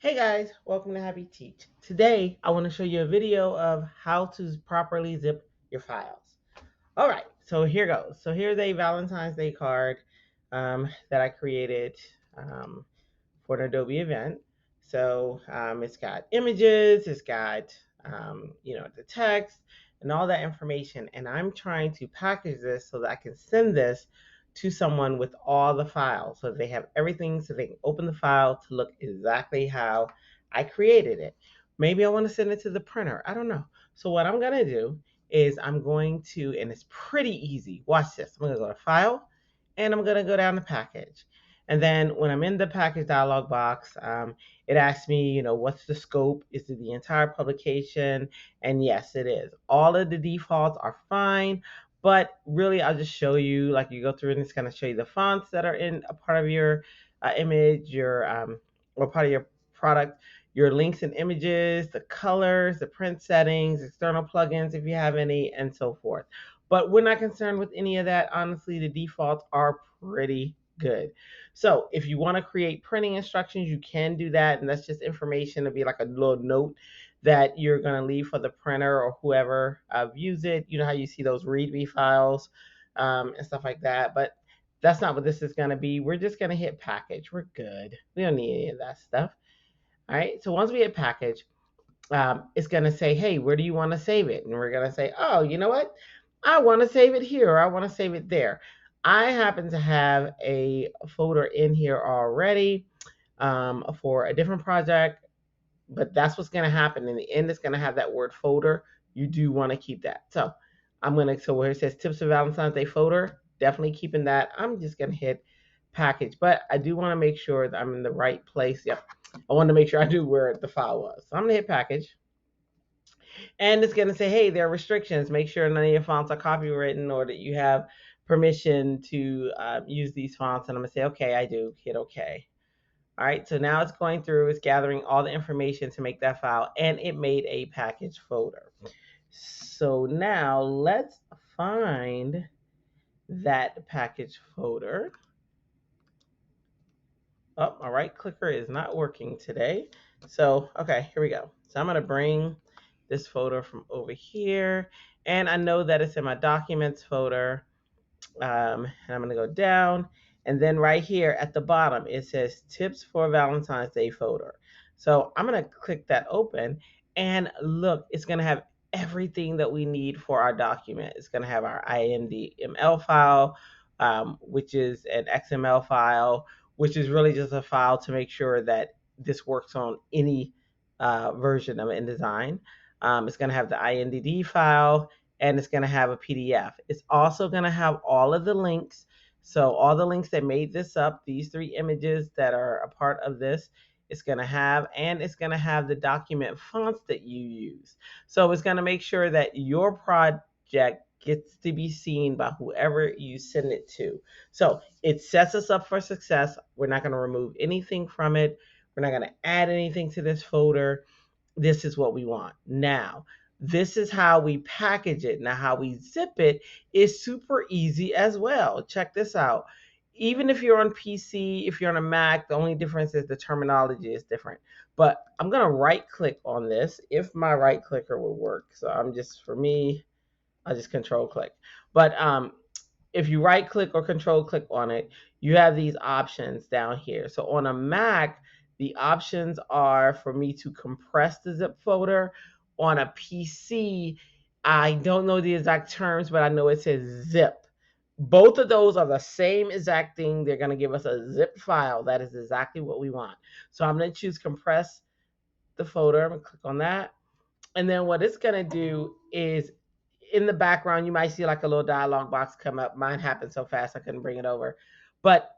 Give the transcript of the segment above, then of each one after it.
Hey guys, welcome to Happy Teach. Today I want to show you a video of how to properly zip your files. All right, so here goes. So here's a Valentine's Day card that I created for an Adobe event. So it's got images, it's got the text and all that information, and I'm trying to package this so that I can send this to someone with all the files, so they have everything, so they can open the file to look exactly how I created it. Maybe I want to send it to the printer. I don't know. So what I'm gonna do is I'm going to, and it's pretty easy. Watch this. I'm gonna go to File, and I'm gonna go down to Package. And then when I'm in the package dialog box, it asks me, what's the scope? Is it the entire publication? And yes, it is. All of the defaults are fine, but really I'll just show you, like you go through and it's going to show you the fonts that are in a part of your image, or part of your product, your links and images, the colors, the print settings, external plugins if you have any, and so forth. But we're not concerned with any of that. Honestly, the defaults are pretty good. So if you want to create printing instructions, you can do that. And that's just information to be like a little note that you're going to leave for the printer or whoever views it. You know how you see those README files and stuff like that. But that's not what this is going to be. We're just going to hit package. We're good. We don't need any of that stuff. All right. So once we hit package, it's going to say, hey, where do you want to save it? And we're going to say, oh, you know what? I want to save it here, or I want to save it there. I happen to have a folder in here already for a different project, but that's what's going to happen. In the end, it's going to have that word folder. You do want to keep that. So so where it says Tips for Valentine's Day folder, definitely keeping that. I'm just going to hit package, but I do want to make sure that I'm in the right place. Yep. I want to make sure I do where the file was. So I'm going to hit package. And it's going to say, hey, there are restrictions. Make sure none of your fonts are copywritten or that you have permission to use these fonts. And I'm going to say, okay, I do. Hit okay. All right, so now it's going through, it's gathering all the information to make that file, and it made a package folder. So now let's find that package folder. Oh, my right clicker is not working today. So, okay, here we go. So I'm going to bring this folder from over here, and I know that it's in my documents folder. And I'm going to go down. And then right here at the bottom, it says Tips for Valentine's Day folder. So I'm going to click that open. And look, it's going to have everything that we need for our document. It's going to have our INDML file, which is an XML file, which is really just a file to make sure that this works on any version of InDesign. It's going to have the INDD file, and it's going to have a PDF. It's also going to have all of the links. So all the links that made this up, these 3 images that are a part of this, it's going to have, and it's going to have the document fonts that you use. So it's going to make sure that your project gets to be seen by whoever you send it to. So it sets us up for success. We're not going to remove anything from it. We're not going to add anything to this folder. This is what we want. Now, this is how we package it. Now, how we zip it is super easy as well. Check this out. Even if you're on PC, if you're on a Mac, the only difference is the terminology is different. But I'm going to right click on this if my right clicker will work. So for me, I'll just control click. But if you right click or control click on it, you have these options down here. So on a Mac, the options are for me to compress the zip folder. On a PC, I don't know the exact terms, but I know it says zip. Both of those are the same exact thing. They're going to give us a zip file. That is exactly what we want. So I'm going to choose compress the folder. I'm going to click on that. And then what it's going to do is in the background, you might see like a little dialog box come up. Mine happened so fast I couldn't bring it over. But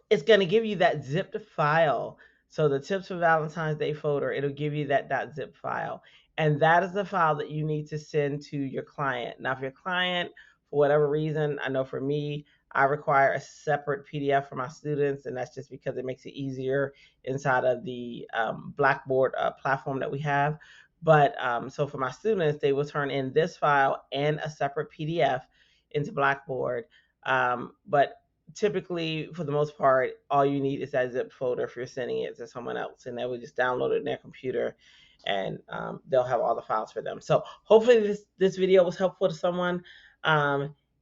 it's going to give you that zipped file. So the Tips for Valentine's Day folder, it'll give you that .zip file. And that is the file that you need to send to your client. Now, if your client, for whatever reason, I know for me, I require a separate PDF for my students, and that's just because it makes it easier inside of the Blackboard platform that we have. But so for my students, they will turn in this file and a separate PDF into Blackboard. But typically, for the most part, all you need is that zip folder if you're sending it to someone else, and they would just download it in their computer, and they'll have all the files for them. So hopefully this video was helpful to someone.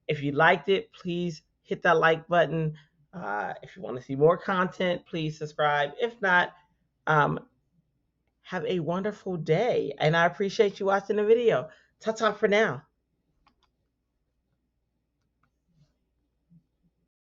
If you liked it, please hit that like button. If you want to see more content, please subscribe. If not, um, have a wonderful day, and I appreciate you watching the video. Ta-ta for now.